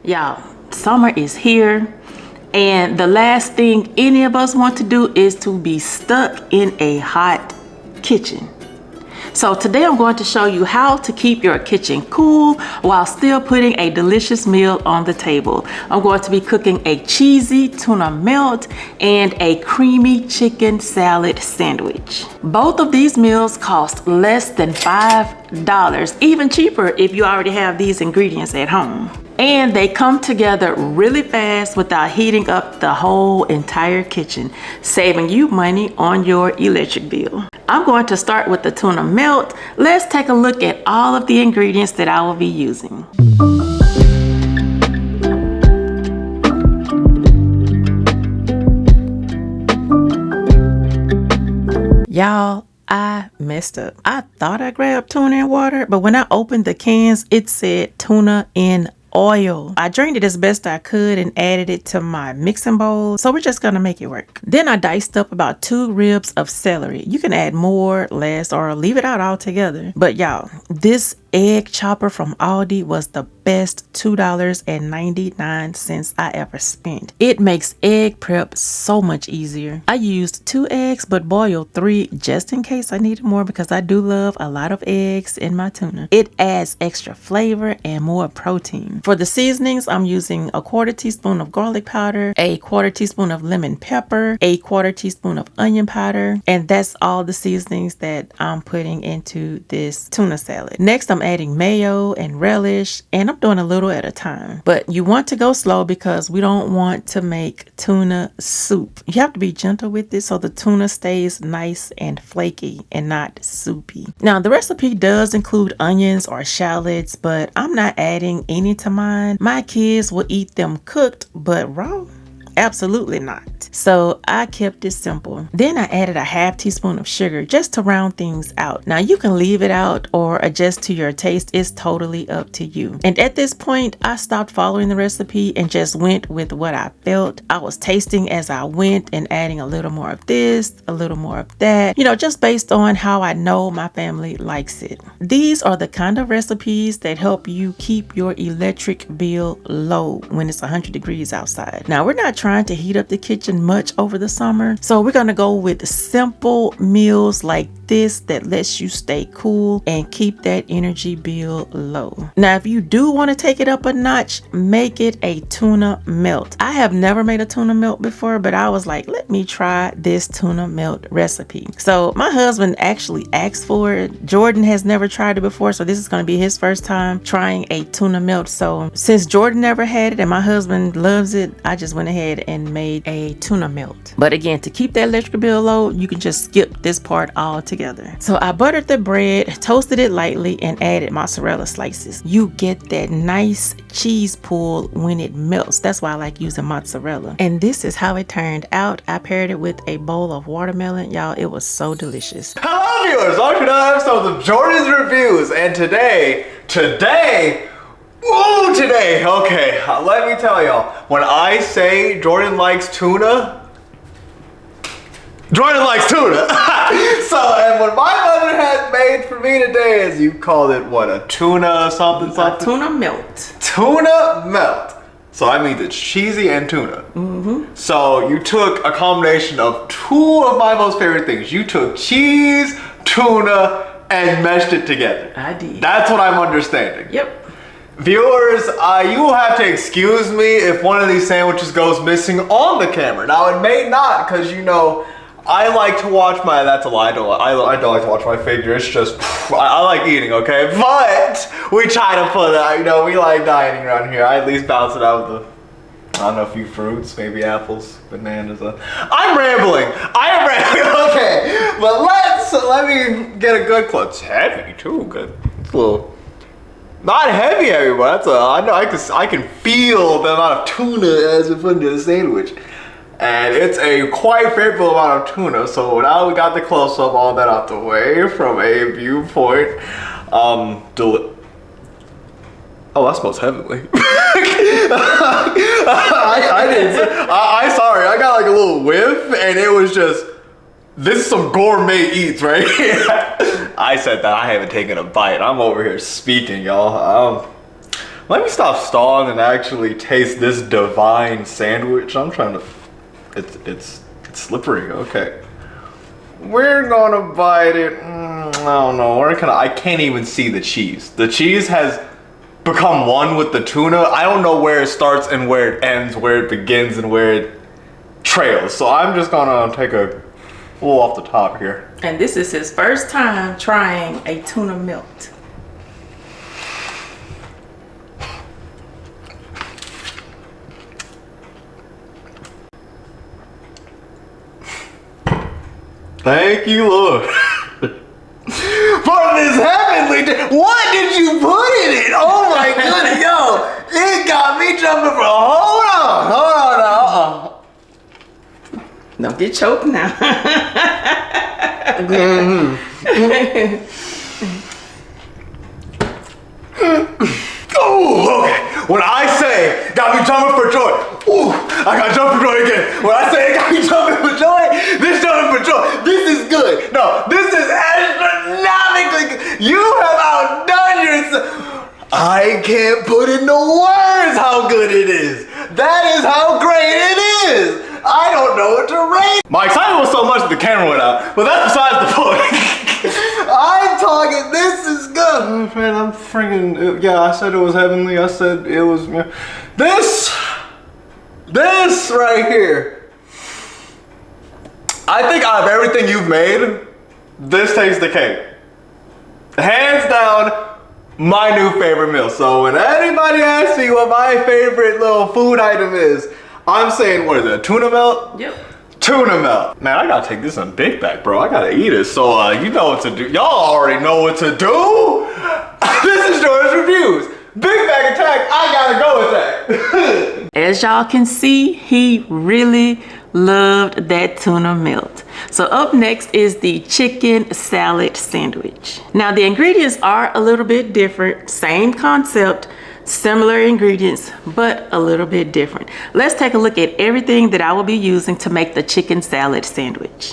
Y'all, summer is here, and the last thing any of us want to do is to be stuck in a hot kitchen. So today I'm going to show you how to keep your kitchen cool while still putting a delicious meal on the table. I'm going to be cooking a cheesy tuna melt and a creamy chicken salad sandwich. Both of these meals cost less than $5, even cheaper if you already have these ingredients at home. And they come together really fast without heating up the whole entire kitchen, saving you money on your electric bill. I'm going to start with the tuna melt. Let's take a look at all of the ingredients that I will be using. Y'all, I messed up. I thought I grabbed tuna in water, but when I opened the cans, it said tuna in oil. I drained it as best I could and added it to my mixing bowl. So we're just gonna make it work. Then I diced up about 2 ribs of celery. You can add more, less, or leave it out altogether. But y'all, this egg chopper from Aldi was the best $2.99 I ever spent. It makes egg prep so much easier. I used 2 eggs but boiled 3 just in case I needed more because I do love a lot of eggs in my tuna. It adds extra flavor and more protein. For the seasonings, I'm using a 1/4 teaspoon of garlic powder, a 1/4 teaspoon of lemon pepper, a 1/4 teaspoon of onion powder, and that's all the seasonings that I'm putting into this tuna salad. Next, I'm adding mayo and relish, and I'm doing a little at a time. But you want to go slow because we don't want to make tuna soup. You have to be gentle with it so the tuna stays nice and flaky and not soupy. Now, the recipe does include onions or shallots, but I'm not adding any to mine. My kids will eat them cooked, but raw? Absolutely not. So I kept it simple. Then I added a 1/2 teaspoon of sugar just to round things out. Now you can leave it out or adjust to your taste. It's totally up to you. And at this point, I stopped following the recipe and just went with what I felt. I was tasting as I went and adding a little more of this, a little more of that, just based on how I know my family likes it. These are the kind of recipes that help you keep your electric bill low when it's 100 degrees outside. Now we're not trying to heat up the kitchen much over the summer, so we're gonna go with simple meals like this that lets you stay cool and keep that energy bill low. Now if you do want to take it up a notch, make it a tuna melt. I have never made a tuna melt before, but I was like, let me try this tuna melt recipe. So my husband actually asked for it. Jordan has never tried it before, so this is going to be his first time trying a tuna melt. So since Jordan never had it and my husband loves it, I just went ahead and made a tuna melt. But again, to keep that electric bill low, you can just skip this part altogether. So I buttered the bread, toasted it lightly, and added mozzarella slices. You get that nice cheese pull when it melts. That's why I like using mozzarella. And this is how it turned out. I paired it with a bowl of watermelon. Y'all, it was so delicious. Hello viewers, welcome to another episode of Jordan's Reviews. And today, okay, let me tell y'all, when I say Jordan likes tuna, Jordan likes tuna. And what my mother had made for me today is, you called it what, a tuna something? A tuna melt. Tuna melt. So that means it's cheesy and tuna. So you took a combination of 2 of my most favorite things. You took cheese, tuna, and meshed it together. I did. That's what I'm understanding. Yep. Viewers, you will have to excuse me if one of these sandwiches goes missing on the camera. Now it may not, because I like to watch my, that's a lie, I don't like to watch my figure, it's just, I like eating, okay? But we try to put that, we like dieting around here. I at least balance it out with I don't know, a few fruits, maybe apples, bananas. I'm rambling, okay. But let me get a good close. It's heavy too, good. It's a little, not heavy, but I know I can feel the amount of tuna as we put into the sandwich. And it's a quite favorable amount of tuna. So now we got the close-up, all that out the way from a viewpoint. Oh, that smells heavenly. Sorry, I got like a little whiff and it was just, this is some gourmet eats right here. I said that, I haven't taken a bite. I'm over here speaking, y'all. Let me stop stalling and actually taste this divine sandwich. I'm trying to. It's slippery. Okay. We're gonna bite it. I don't know. I can't even see the cheese. The cheese has become one with the tuna. I don't know where it starts and where it ends, where it begins and where it trails. So I'm just gonna take a little off the top here. And this is his first time trying a tuna melt. Thank you, Lord. For this heavenly what did you put in it? Oh my goodness, yo. It got me jumping for hold on now. Don't get choked now. Oh, okay. When I say got me jumping for joy, ooh, I got jumping for joy again. When I say it got me jumping for joy, this jumping for joy, this is good. No, this is astronomically good. You have outdone yourself. I can't put into words how good it is. That is how great it is. I don't know what to rate. My excitement was so much that the camera went out, but that's besides the point. I'm talking, this is good. Man, I'm freaking, yeah, I said it was heavenly. I said it was, this right here. I think out of everything you've made, this takes the cake. Hands down, my new favorite meal. So when anybody asks me what my favorite little food item is, I'm saying, what is it, tuna melt? Yep. Tuna melt. Man, I gotta take this on Big Back, bro. I gotta eat it. So, you know what to do. Y'all already know what to do. This is George's Reviews. Big Back attack. I gotta go attack. As y'all can see, he really loved that tuna melt. So up next is the chicken salad sandwich. Now the ingredients are a little bit different. Same concept. Similar ingredients, but a little bit different. Let's take a look at everything that I will be using to make the chicken salad sandwich.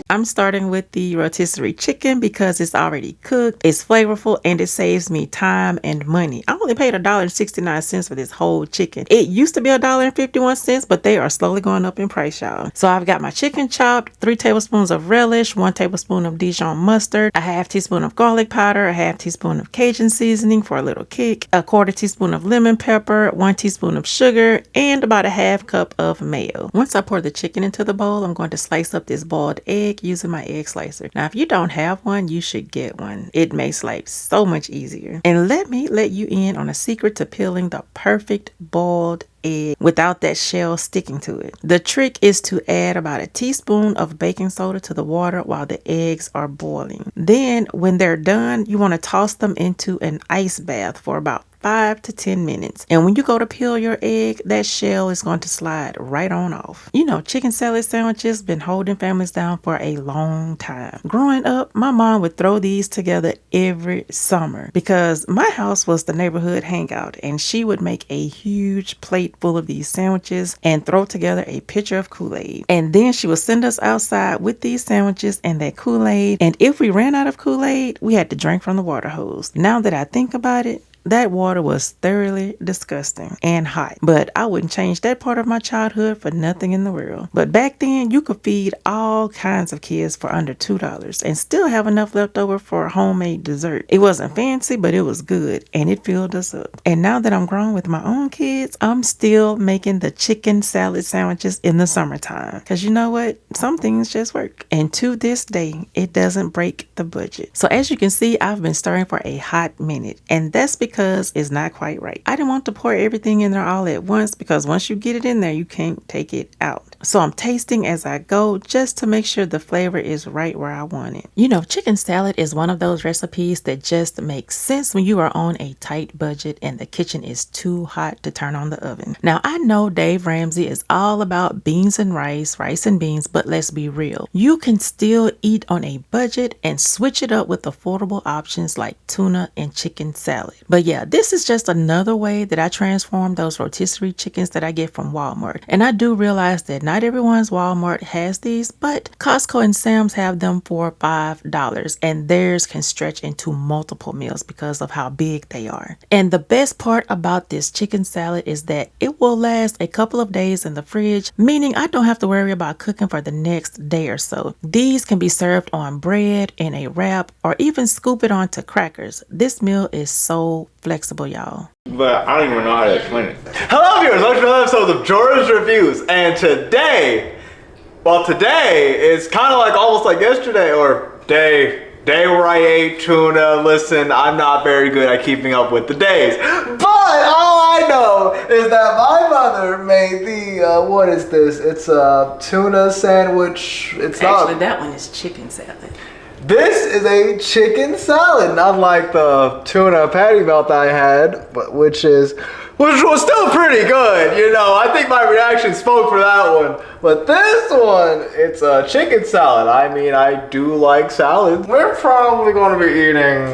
I'm starting with the rotisserie chicken because it's already cooked, it's flavorful, and it saves me time and money. I only paid $1.69 for this whole chicken. It used to be $1.51, but they are slowly going up in price, y'all. So I've got my chicken chopped, 3 tablespoons of relish, 1 tablespoon of Dijon mustard, a ½ teaspoon of garlic powder, a ½ teaspoon of Cajun seasoning for a little kick, a 1/4 teaspoon of lemon pepper, 1 teaspoon of sugar, and about a ½ cup of mayo. Once I pour the chicken into the bowl, I'm going to slice up this boiled egg using my egg slicer. Now, if you don't have one, you should get one. It makes life so much easier. And let me let you in on a secret to peeling the perfect boiled egg without that shell sticking to it. The trick is to add about a teaspoon of baking soda to the water while the eggs are boiling. Then when they're done, you want to toss them into an ice bath for about 5 to 10 minutes. And when you go to peel your egg, that shell is going to slide right on off. You know, chicken salad sandwiches been holding families down for a long time. Growing up, my mom would throw these together every summer because my house was the neighborhood hangout, and she would make a huge plate full of these sandwiches and throw together a pitcher of Kool-Aid. And then she would send us outside with these sandwiches and that Kool-Aid. And if we ran out of Kool-Aid, we had to drink from the water hose. Now that I think about it, that water was thoroughly disgusting and hot, but I wouldn't change that part of my childhood for nothing in the world. But back then, you could feed all kinds of kids for under $2 and still have enough left over for a homemade dessert. It wasn't fancy, but it was good, and it filled us up. And now that I'm grown with my own kids, I'm still making the chicken salad sandwiches in the summertime. Because you know what? Some things just work. And to this day, it doesn't break the budget. So as you can see, I've been stirring for a hot minute, and that's because it's not quite right. I didn't want to pour everything in there all at once because once you get it in there, you can't take it out. So I'm tasting as I go just to make sure the flavor is right where I want it. You know, chicken salad is one of those recipes that just makes sense when you are on a tight budget and the kitchen is too hot to turn on the oven. Now, I know Dave Ramsey is all about beans and rice and beans, but let's be real. You can still eat on a budget and switch it up with affordable options like tuna and chicken salad. But yeah, this is just another way that I transform those rotisserie chickens that I get from Walmart. And I do realize that Not everyone's Walmart has these, but Costco and Sam's have them for $5, and theirs can stretch into multiple meals because of how big they are. And the best part about this chicken salad is that it will last a couple of days in the fridge, meaning I don't have to worry about cooking for the next day or so. These can be served on bread, in a wrap, or even scoop it onto crackers. This meal is so flexible, y'all. But I don't even know how to explain it. Hello viewers, welcome to another episode of Jordan's Reviews. And today is kind of like almost like yesterday or day where I ate tuna. Listen, I'm not very good at keeping up with the days. But all I know is that my mother made the, what is this? It's a tuna sandwich. Actually, that one is chicken salad. This is a chicken salad, unlike the tuna patty melt I had, which was still pretty good. You know, I think my reaction spoke for that one. But this one, it's a chicken salad. I mean, I do like salads. We're probably going to be eating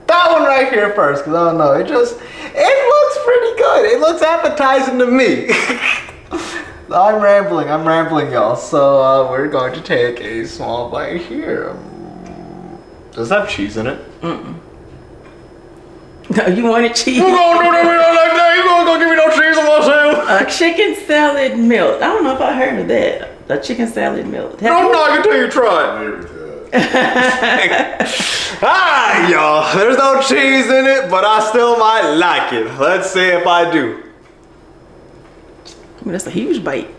that one right here first, because I don't know, it looks pretty good. It looks appetizing to me. I'm rambling, y'all. So we're going to take a small bite here. Does it have cheese in it? Mm-mm. No, you wanted cheese? You gonna do me like that? You gonna give me no cheese on myself? A chicken salad melt. I don't know if I heard of that. A chicken salad melt. Don't knock it till you try it. Y'all. There's no cheese in it, but I still might like it. Let's see if I do. That's a huge bite.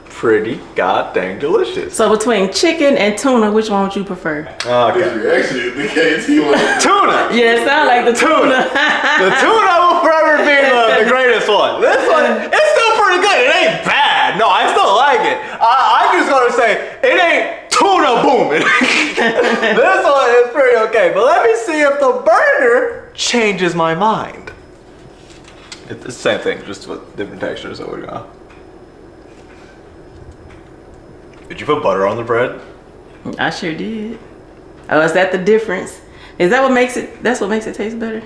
Pretty goddamn delicious. So between chicken and tuna, which one would you prefer? Okay. Actually, the KT one. Tuna. Yeah, it sounds like the tuna. The tuna will forever be the greatest one. This one, it's still pretty good. It ain't bad. No, I still like it. I'm just gonna say it ain't tuna booming. This one is pretty okay. But let me see if the burger changes my mind. It's the same thing, just with different textures. So we're gonna. Did you put butter on the bread? I sure did. Oh, is that the difference? Is that what makes it? That's what makes it taste better.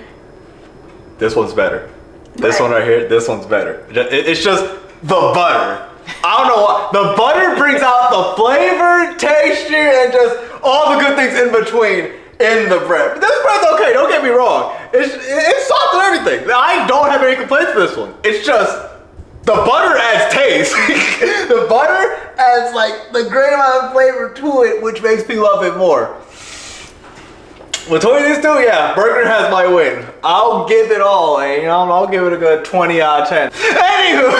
This one's better. This one right here. This one's better. It's just the butter. I don't know what. The butter brings out the flavor, texture, and just all the good things in between in the bread. But this bread's okay. Don't get me wrong. It's soft and everything. I don't have any complaints for this one. It's just the butter adds taste. The butter adds like the great amount of flavor to it, which makes me love it more. Between these two, yeah, burger has my win. I'll give it all, I'll give it a good 20 out of 10. Anywho,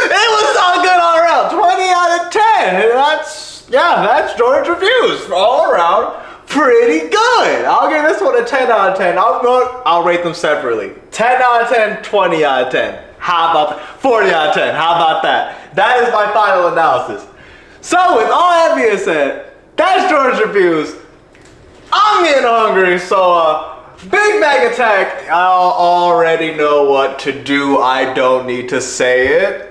it was all good all around. 20 out of 10. And that's Jordan's Reviews all around. Pretty good. I'll give this one a 10 out of 10. I'll rate them separately. 10 out of 10, 20 out of 10. How about that? 40 out of 10. How about that? That is my final analysis. So with all that being said, that's Jordan's Reviews. I'm getting hungry, so Big Mac attack. I'll already know what to do. I don't need to say it.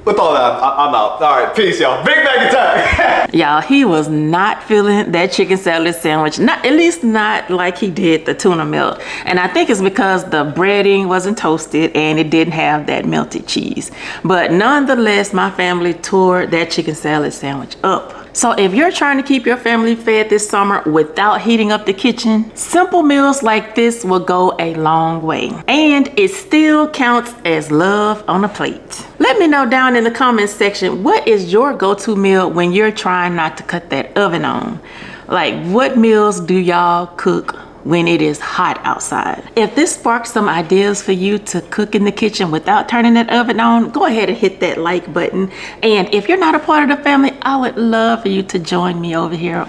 With all that, I'm out. All right, peace, y'all. Big Mac attack. Y'all, he was not feeling that chicken salad sandwich. Not, at least not like he did the tuna melt. And I think it's because the breading wasn't toasted and it didn't have that melted cheese. But nonetheless, my family tore that chicken salad sandwich up. So if you're trying to keep your family fed this summer without heating up the kitchen, simple meals like this will go a long way. And it still counts as love on a plate. Let me know down in the comments section, what is your go-to meal when you're trying not to cut that oven on? Like, what meals do y'all cook when it is hot outside? If this sparked some ideas for you to cook in the kitchen without turning that oven on, go ahead and hit that like button. And if you're not a part of the family, I would love for you to join me over here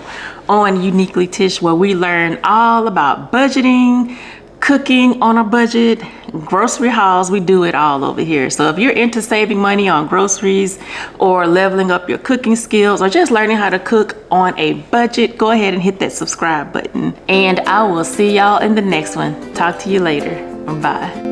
on Uniquely Tish, where we learn all about budgeting, cooking on a budget, grocery hauls. We do it all over here. So if you're into saving money on groceries or leveling up your cooking skills or just learning how to cook on a budget, go ahead and hit that subscribe button. And I will see y'all in the next one. Talk to you later. Bye.